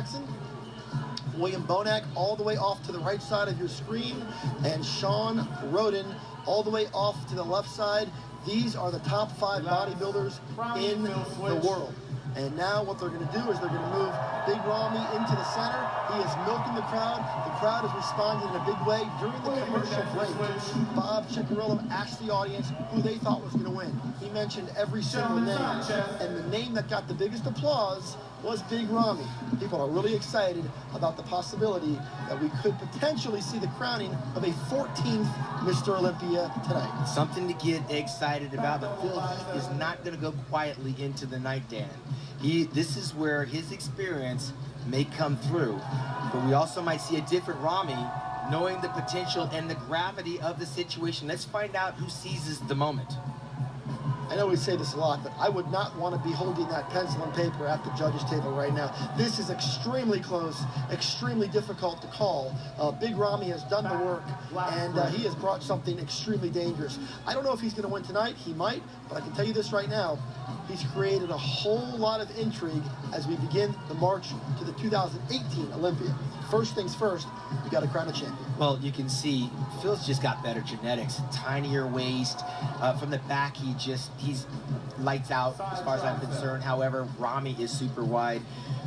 Jackson, William Bonac all the way off to the right side of your screen, and Sean Roden all the way off to the left side. These are the top 5 bodybuilders in the world. And now what they're going to do is they're going to move Big Ramy into the center. He is milking the crowd. The crowd is responding in a big way. During the commercial break, Bob Ciccarello asked the audience who they thought was going to win. He mentioned every single name. And the name that got the biggest applause was Big Ramy. People are really excited about the possibility that we could potentially see the crowning of a 14th Mr. Olympia tonight. Something to get excited about, but Phil is not going to go quietly into the night, Dan. This is where his experience may come through, but we also might see a different Ramy, knowing the potential and the gravity of the situation. Let's find out who seizes the moment. I know we say this a lot, but I would not want to be holding that pencil and paper at the judges' table right now. This is extremely close, extremely difficult to call. Big Ramy has done the work, and he has brought something extremely dangerous. I don't know if he's going to win tonight. He might, but I can tell you this right now. He's created a whole lot of intrigue as we begin the march to the 2018 Olympia. First things first, we got to crown a champion. Well, you can see Phil's just got better genetics, tinier waist. From the back, he's lights out as far as I'm concerned. However, Ramy is super wide.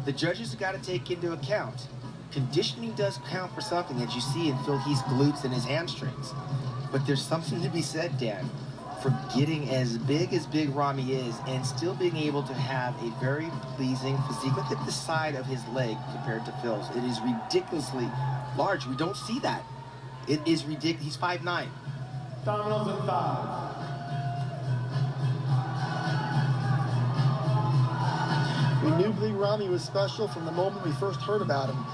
The judges have got to take into account conditioning does count for something, as you see in Phil Heath's glutes and his hamstrings. But there's something to be said, Dan, for getting as Big Ramy is and still being able to have a very pleasing physique. Look at the side of his leg compared to Phil's. It is ridiculously large. We don't see that. It is ridiculous. He's 5'9". Dominoes in 5. We knew Big Ramy was special from the moment we first heard about him.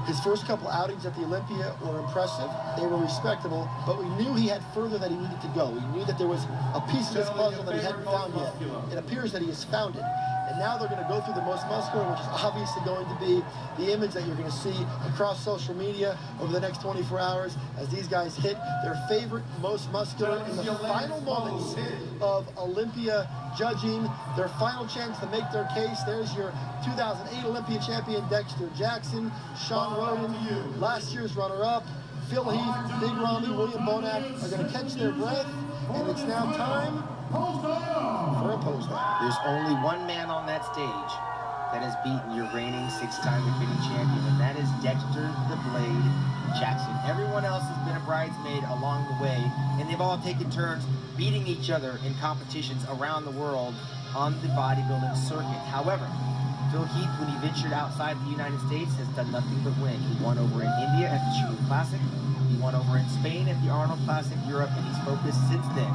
His first couple outings at the Olympia were impressive. They were respectable, but we knew he had further that he needed to go. We knew that there was a piece of this puzzle that he hadn't found yet. It appears that he has found it. And now they're going to go through the most muscular, which is obviously going to be the image that you're going to see across social media over the next 24 hours as these guys hit their favorite most muscular in the final moments of Olympia judging, their final chance to make their case. There's your 2008 Olympia champion Dexter Jackson, Sean Roden, last year's runner-up, Phil Heath, Big Ramy, William Bonac are going to catch their breath, and it's now time for a pose-down. There's only one man on that stage that has beaten your reigning 6-time defending champion, and that is Dexter the Blade Jackson. Everyone else has been a bridesmaid along the way, and they've all taken turns beating each other in competitions around the world on the bodybuilding circuit. However, Phil Heath, when he ventured outside the United States, has done nothing but win. He won over in India at the Shooting Classic. He won over in Spain at the Arnold Classic Europe, and he's focused since then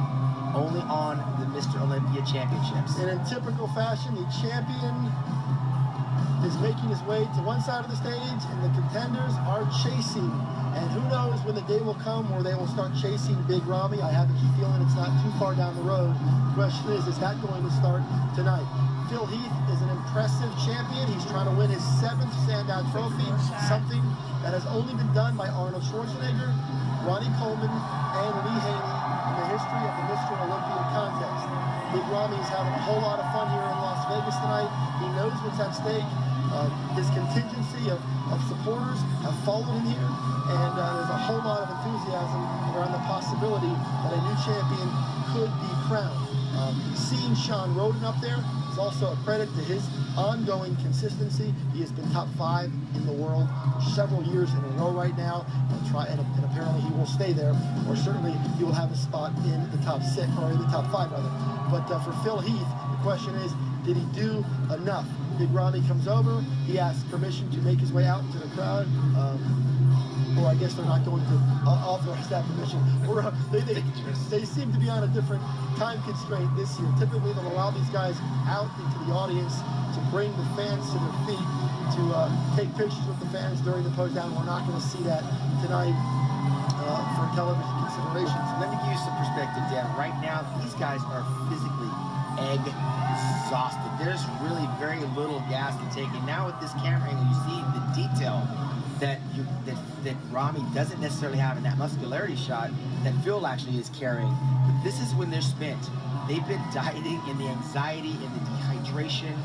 only on the Mr. Olympia Championships. And in typical fashion, the champion is making his way to one side of the stage, and the contenders are chasing. And who knows when the day will come where they will start chasing Big Ramy. I have a feeling it's not too far down the road. The question is that going to start tonight? Phil Heath is an impressive champion. He's trying to win his 7th Sandow Trophy, something that has only been done by Arnold Schwarzenegger, Ronnie Coleman, and Lee Haney in the history of the Mr. Olympia contest. Big Ramy is having a whole lot of fun here in Las Vegas tonight. He knows what's at stake. His contingency of supporters have followed him here, and there's a whole lot of enthusiasm around the possibility that a new champion could be crowned. Seeing Sean Roden up there is also a credit to his ongoing consistency. He has been top 5 in the world for several years in a row right now, and apparently he will stay there, or certainly he will have a spot in the top 6, or in the top 5 rather. But for Phil Heath, the question is, did he do enough? Big Ramy comes over, he asks permission to make his way out into the crowd, or I guess they're not going to authorize that permission. They seem to be on a different time constraint this year. Typically they'll allow these guys out into the audience to bring the fans to their feet, to take pictures with the fans during the pose down. We're not going to see that tonight for television considerations. Let me give you some perspective, Dan. Right now, these guys are physically exhausted. There's really very little gas to take. And now with this camera angle, you see the detail that Ramy doesn't necessarily have in that muscularity shot that Phil actually is carrying. But this is when they're spent. They've been dieting in the anxiety and the dehydration.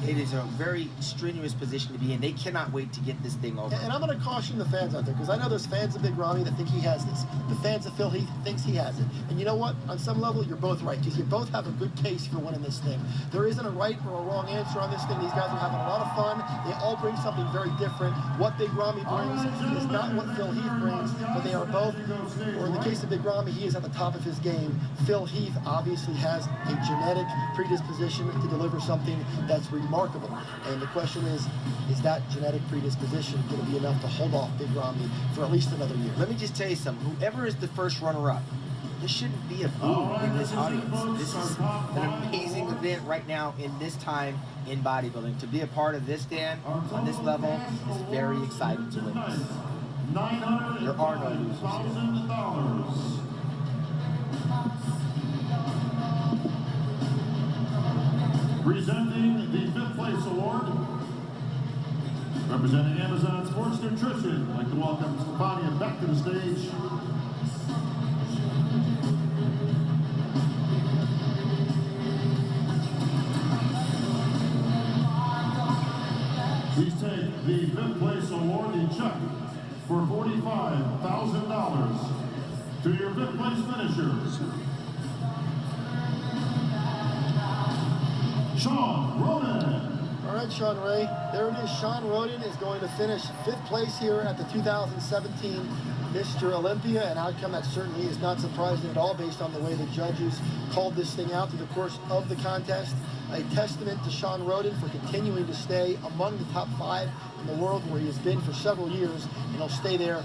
it is a very strenuous position to be in. They cannot wait to get this thing over. And I'm going to caution the fans out there, because I know there's fans of Big Ramy that think he has this. The fans of Phil Heath thinks he has it. And you know what? On some level, you're both right, because you both have a good case for winning this thing. There isn't a right or a wrong answer on this thing. These guys are having a lot of fun. They all bring something very different. What Big Ramy brings is not what Phil Heath brings, but they are both, or in the case of Big Ramy, he is at the top of his game. Phil Heath obviously has a genetic predisposition to deliver something that's remarkable. And the question is that genetic predisposition going to be enough to hold off Big Ramy for at least another year? Let me just tell you something. Whoever is the first runner-up, there shouldn't be a boo in this audience. This is an amazing event right now in this time in bodybuilding. To be a part of this, Dan, on this level, is very exciting to witness. There are no losers here. Presenting the 5th place award, representing Amazon Sports Nutrition, I'd like to welcome Stefania back to the stage. Please take the 5th place award and check for $45,000 to your 5th place finishers. Sean Roden. All right, Sean Ray, there it is. Sean Roden is going to finish 5th place here at the 2017 Mr. Olympia, an outcome that certainly is not surprising at all based on the way the judges called this thing out through the course of the contest. A testament to Sean Roden for continuing to stay among the top 5 in the world, where he has been for several years, and he'll stay there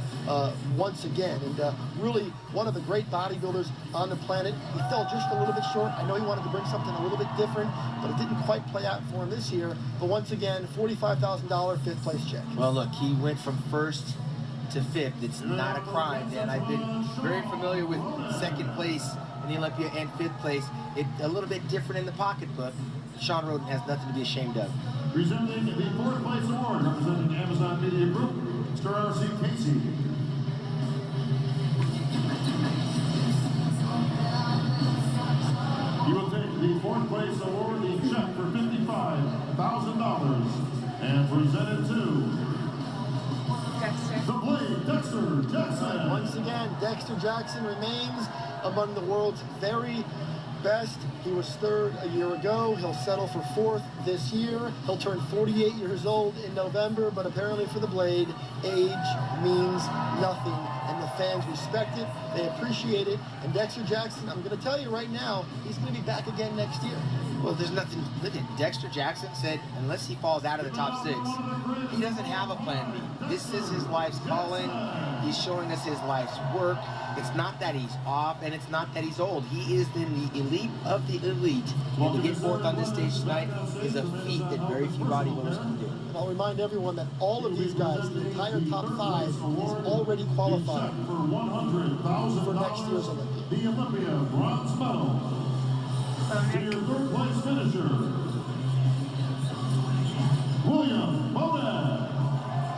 once again. And really one of the great bodybuilders on the planet. He fell just a little bit short. I know he wanted to bring something a little bit different, but it didn't quite play out for him this year. But once again, $45,000 5th place check. Well, look, he went from 1st to 5th. It's not a crime, Dan. I've been very familiar with 2nd place in the Olympia and 5th place. It's a little bit different in the pocketbook. Sean Roden has nothing to be ashamed of. Presenting the 4th place award, representing Amazon Media Group, Mr. R.C. Casey. He will take the 4th place award in check for $55,000 and present it to the Blade, Dexter Jackson. Once again, Dexter Jackson remains among the world's very best. He was 3rd a year ago. He'll settle for 4th this year. He'll turn 48 years old in November, but apparently for the Blade, age means nothing. And the fans respect it, they appreciate it. And Dexter Jackson, I'm going to tell you right now, he's going to be back again next year. Well, there's nothing. Look at Dexter Jackson said, unless he falls out of the top 6, he doesn't have a plan B. This is his life's calling. He's showing us his life's work. It's not that he's off, and it's not that he's old. He is in the elite of the elite. And to get 4th on this stage tonight is a feat that very few bodybuilders can do. And I'll remind everyone that all of these guys, the entire top 5, is already qualified for next year's Olympia. The Olympia bronze medal. To your 3rd place finisher, William Bonac.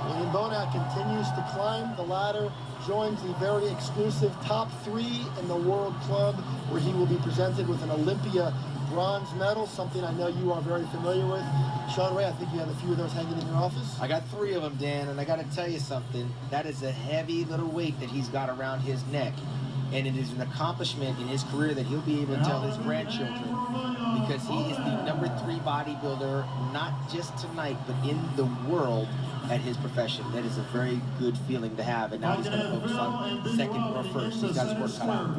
William Bonac continues to climb the ladder, joins the very exclusive top 3 in the World Club, where he will be presented with an Olympia bronze medal, something I know you are very familiar with. Sean Ray, I think you have a few of those hanging in your office. I got 3 of them, Dan, and I got to tell you something. That is a heavy little weight that he's got around his neck. And it is an accomplishment in his career that he'll be able to tell his grandchildren, because he is the number 3 bodybuilder, not just tonight, but in the world at his profession. That is a very good feeling to have, and now he's going to focus on 2nd or 1st. He's got his work cut out.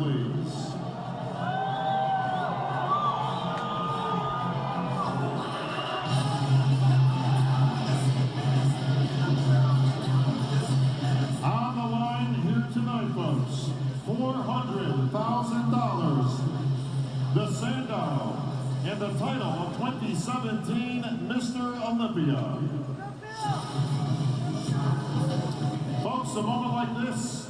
On the line here tonight, folks, $400,000, the Sandow, and the title of 2017 Mr. Olympia. Folks, a moment like this,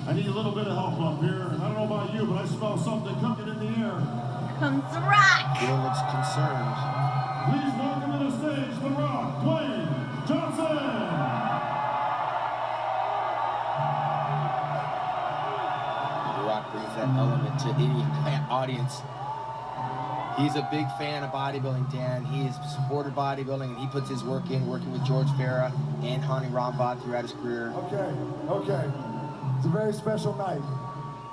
I need a little bit of help up here. I don't know about you, but I smell something cooking in the air. Comes The Rock. Bill looks concerned. Please welcome to the stage, The Rock, Dwayne Johnson. Brings that element to any audience. He He's a big fan of bodybuilding, Dan. He has supported bodybuilding, and he puts his work in, working with George Farah and Hani Rambod throughout his career. Okay. It's a very special night.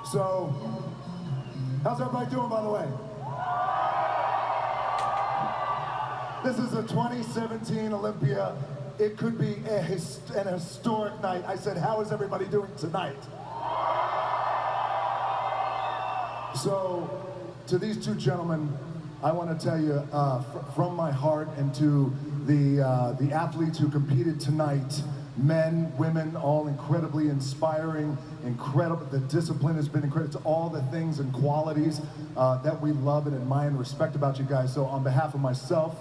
So, how's everybody doing, by the way? This is a 2017 Olympia. It could be an historic night. I said, how is everybody doing tonight? So, to these two gentlemen, I want to tell you from my heart, and to the athletes who competed tonight, men, women, all incredibly inspiring, incredible. The discipline has been incredible. It's all the things and qualities that we love and admire and respect about you guys. So on behalf of myself,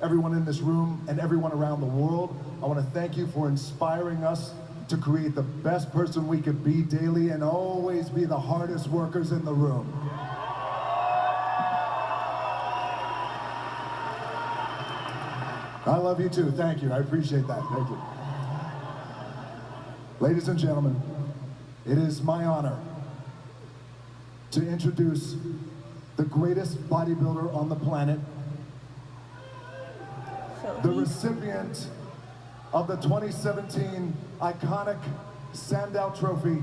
everyone in this room, and everyone around the world, I want to thank you for inspiring us to create the best person we could be daily and always be the hardest workers in the room. I love you too. Thank you. I appreciate that. Thank you. Ladies and gentlemen, it is my honor to introduce the greatest bodybuilder on the planet, the recipient of the 2017 iconic Sandow Trophy,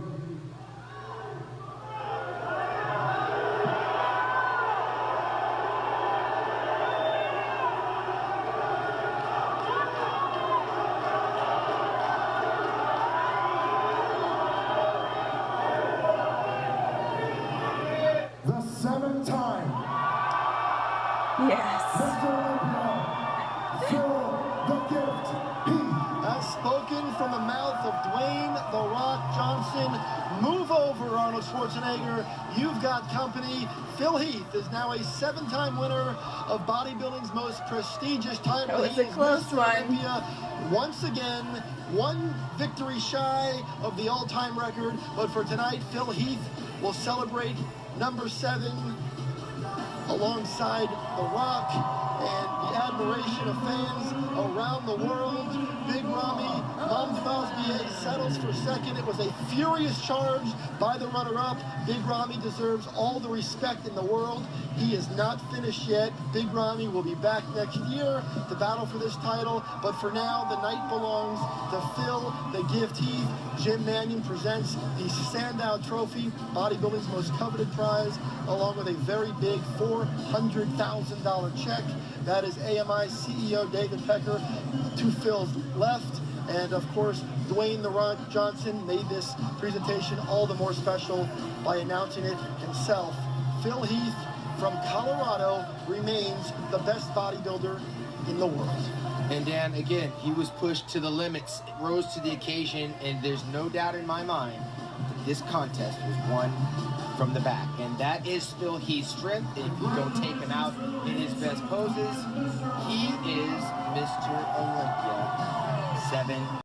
the 7-time Yes. Mr. Olympia, Phil the Gift Heath. As spoken from the mouth of Dwayne "The Rock" Johnson. Move over, Arnold Schwarzenegger. You've got company. Phil Heath is now a 7-time winner of bodybuilding's most prestigious title. That was He a is close Mr. one. Olympia. Once again, one victory shy of the all-time record. But for tonight, Phil Heath will celebrate number 7 alongside The Rock, and the admiration of fans around the world. Big Ramy Mamdouazbi settles for second. It was a furious charge by the runner-up. Big Ramy deserves all the respect in the world. He is not finished yet. Big Ramy will be back next year to battle for this title, but for now, the night belongs to Phil the Gift Heath. Jim Mannion presents the Sandow Trophy, bodybuilding's most coveted prize, along with a very big $400,000 check. That is AMI CEO David Pecker to Phil's left. And of course, Dwayne "The Rock" Johnson made this presentation all the more special by announcing it himself. Phil Heath from Colorado remains the best bodybuilder in the world. And Dan, again, he was pushed to the limits, rose to the occasion, and there's no doubt in my mind that this contest was won from the back. And that is Phil Heath's strength. And if you don't take him out in his best poses, he is Mr. Olympia. 7